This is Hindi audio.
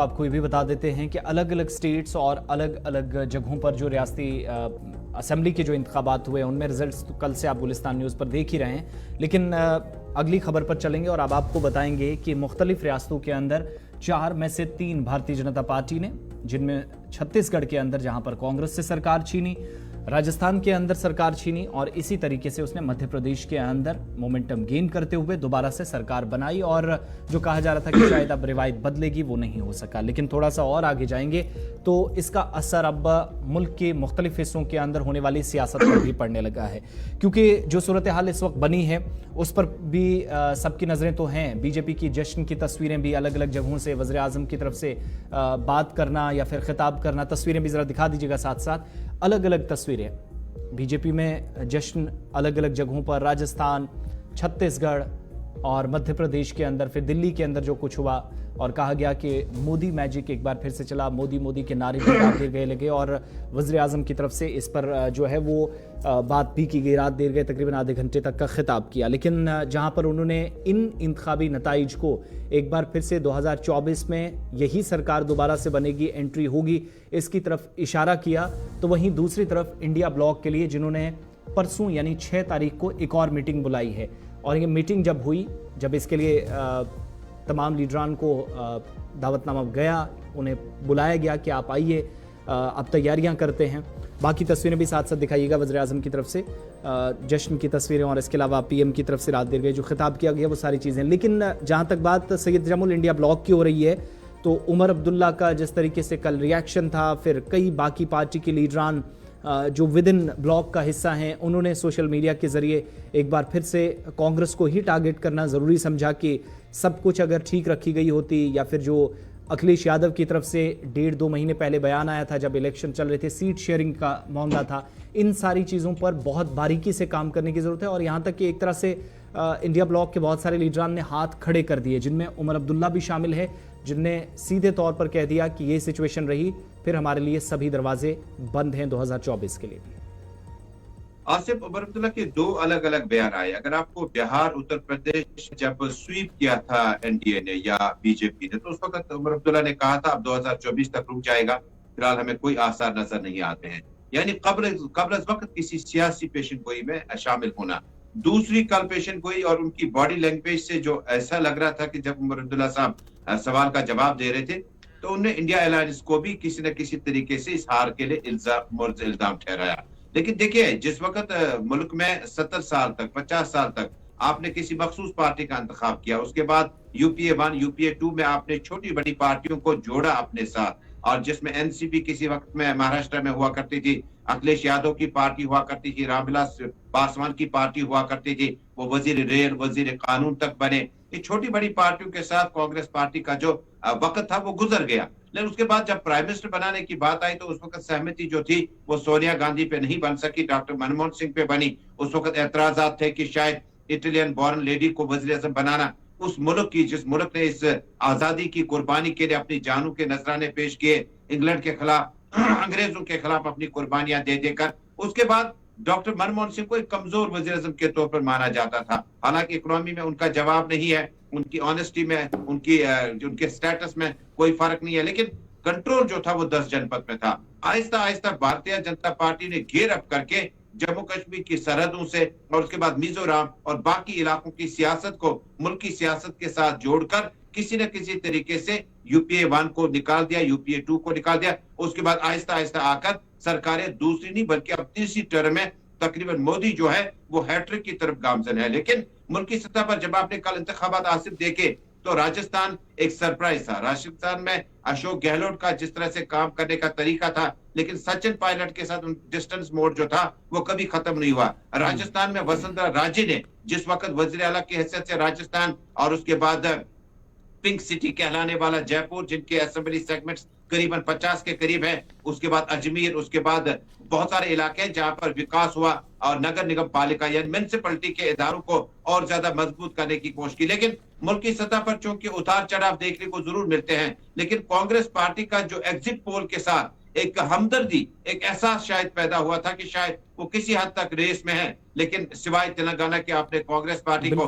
आपको ये भी बता देते हैं कि अलग अलग स्टेट्स और अलग अलग जगहों पर जो रियासती असेंबली के जो इंतखाबात हुए उनमें रिजल्ट्स तो कल से आप गुलिस्तान न्यूज़ पर देख ही रहे हैं। लेकिन अगली खबर पर चलेंगे और अब आपको बताएंगे कि मुख्तलिफ रियासतों के अंदर 4 में से 3 भारतीय जनता पार्टी ने, जिनमें छत्तीसगढ़ के अंदर जहां पर कांग्रेस से सरकार छीनी, राजस्थान के अंदर सरकार छीनी और इसी तरीके से उसने मध्य प्रदेश के अंदर मोमेंटम गेन करते हुए दोबारा से सरकार बनाई। और जो कहा जा रहा था कि शायद अब रिवायत बदलेगी वो नहीं हो सका। लेकिन थोड़ा सा और आगे जाएंगे तो इसका असर अब मुल्क के मुख्तलिफ हिस्सों के अंदर होने वाली सियासत पर भी पड़ने लगा है, क्योंकि जो सूरत हाल इस वक्त बनी है उस पर भी सबकी नजरें तो हैं। बीजेपी की जश्न की तस्वीरें भी अलग अलग जगहों से वज़ीर आज़म की तरफ से बात करना या फिर खिताब करना, तस्वीरें भी जरा दिखा दीजिएगा साथ साथ। अलग अलग तस्वीरें बीजेपी में जश्न अलग अलग जगहों पर, राजस्थान, छत्तीसगढ़ और मध्य प्रदेश के अंदर, फिर दिल्ली के अंदर जो कुछ हुआ और कहा गया कि मोदी मैजिक एक बार फिर से चला, मोदी मोदी के नारे भी रात देर गए लगे और वज़ीर आज़म की तरफ से इस पर जो है वो बात भी की गई, रात देर गए तकरीबन आधे घंटे तक का खिताब किया। लेकिन जहां पर उन्होंने इन इंतखाबी नताइज को एक बार फिर से 2024 में यही सरकार दोबारा से बनेगी, एंट्री होगी, इसकी तरफ इशारा किया, तो वहीं दूसरी तरफ इंडिया ब्लॉक के लिए जिन्होंने परसों यानी 6 तारीख को एक और मीटिंग बुलाई है। और ये मीटिंग जब हुई, जब इसके लिए तमाम लीडरान को दावतनामा गया, उन्हें बुलाया गया कि आप आइए, अब तैयारियां करते हैं। बाकी तस्वीरें भी साथ साथ दिखाइएगा वज़ीर आज़म की तरफ से जश्न की तस्वीरें और इसके अलावा पीएम की तरफ से रात देर गए जो खिताब किया गया वो सारी चीज़ें। लेकिन जहां तक बात सैयद जमुल इंडिया ब्लॉक की हो रही है तो उमर अब्दुल्ला का जिस तरीके से कल रिएक्शन था, फिर कई बाकी पार्टी के लीडरान जो विद इन ब्लॉक का हिस्सा हैं उन्होंने सोशल मीडिया के ज़रिए एक बार फिर से कांग्रेस को ही टारगेट करना ज़रूरी समझा कि सब कुछ अगर ठीक रखी गई होती, या फिर जो अखिलेश यादव की तरफ से 1.5-2 महीने पहले बयान आया था जब इलेक्शन चल रहे थे, सीट शेयरिंग का मामला था, इन सारी चीज़ों पर बहुत बारीकी से काम करने की ज़रूरत है। और यहाँ तक कि एक तरह से इंडिया ब्लॉक के बहुत सारे लीडरान ने हाथ खड़े कर दिए, जिनमें उमर अब्दुल्ला भी शामिल है, जिनने सीधे तौर पर कह दिया कि ये सिचुएशन रही फिर हमारे लिए सभी दरवाजे बंद हैं 2024 के लिए भी। आसिफ, उमर अब्दुल्ला के 2 अलग अलग बयान आए। अगर आपको बिहार, उत्तर प्रदेश जब स्वीप किया था एनडीए ने या बीजेपी ने, तो उस वक्त उमर अब्दुल्ला ने कहा था अब 2024 तक रुक जाएगा, फिलहाल हमें कोई आसार नजर नहीं आते हैं, यानी कब्ल वक्त किसी सियासी पेशन गोई में शामिल होना। दूसरी कल पेशन गोई और उनकी बॉडी लैंग्वेज से जो ऐसा लग रहा था कि जब उमर अब्दुल्ला साहब सवाल का जवाब दे रहे थे तो उन्हें इंडिया अलायंस को भी किसी न किसी तरीके से इस हार के लिए इल्जाम ठहराया। लेकिन देखिए, जिस वक्त मुल्क में 70 साल तक, 50 साल तक आपने किसी मखसूस पार्टी का इंतखाब किया, उसके बाद यूपीए 1, यूपीए 2 में आपने छोटी बड़ी पार्टियों को जोड़ा अपने साथ, और जिसमें एनसीपी किसी वक्त में महाराष्ट्र में हुआ करती थी, अखिलेश यादव की पार्टी हुआ करती थी, रामविलास पासवान की पार्टी हुआ करती थी, वो वजीर रेल, वजीर कानून तक बने। ये छोटी बड़ी पार्टियों के साथ कांग्रेस पार्टी का जो वक्त था वो गुजर गया। लेकिन उसके बाद जब प्राइम मिनिस्टर बनाने की बात आई तो उस वक्त सहमति जो थी वो सोनिया गांधी पे नहीं बन सकी, डॉक्टर मनमोहन सिंह पे बनी। उस वक्त एतराजात थे कि शायद इटालियन बॉर्न लेडी को वजीर आज़म बनाना, उस मुल्क की जिस मुल्क ने इस आजादी की कुर्बानी के लिए अपनी जानों के नजराने पेश किए, इंग्लैंड के खिलाफ, अंग्रेजों के खिलाफ अपनी कुर्बानियां दे देकर, उसके बाद डॉक्टर मनमोहन सिंह को एक कमजोर वजीर आज़म के तौर पर माना जाता था। हालांकि इकोनॉमी में उनका जवाब नहीं है, उनकी ऑनेस्टी में, उनके स्टेटस में कोई फर्क नहीं है, लेकिन कंट्रोल जो था वो 10 जनपद में था। आहिस्ता आहिस्ता भारतीय जनता पार्टी ने घेर अप करके जम्मू कश्मीर की सरहदों से और उसके बाद मिजोरम और बाकी इलाकों की सियासत को मुल्की सियासत के साथ जोड़कर किसी न किसी तरीके से यूपीए 1 को निकाल दिया, यूपीए 2 को निकाल दिया। उसके बाद आहिस्ता आहिस्ता आकर सरकारें दूसरी नहीं बल्कि अब तीसरी टर्म में तकरीबन मोदी जो है वो हैट्रिक की तरफ गामजन है। लेकिन मुल्की सतह पर जब आपने कल इंतखाबात आसिफ देखे तो राजस्थान एक सरप्राइज था। राजस्थान में अशोक गहलोत का जिस तरह से काम करने का तरीका था, लेकिन सचिन पायलट के साथ डिस्टेंस मोड जो था वो कभी खत्म नहीं हुआ। राजस्थान में वसुंधरा राजे ने जिस वक्त वजीर आला की हैसियत से राजस्थान और उसके बाद पिंक सिटी कहलाने वाला जयपुर, जिनके असेंबली सेगमेंट्स करीबन 50 के करीब है, उसके बाद अजमेर, उसके बाद बहुत सारे इलाके हैं जहां पर विकास हुआ और नगर निगम पालिका यानी म्युनिसिपैलिटी के इदारों को और ज्यादा मजबूत करने की कोशिश की। लेकिन मुल्की सतह पर चूंकि उतार चढ़ाव देखने को जरूर मिलते हैं, लेकिन कांग्रेस पार्टी का जो एग्जिट पोल के साथ एक हमदर्दी, एक एहसास शायद पैदा हुआ था कि शायद वो किसी हद तक रेस में है, लेकिन सिवाय तेलंगाना के आपने कांग्रेस पार्टी को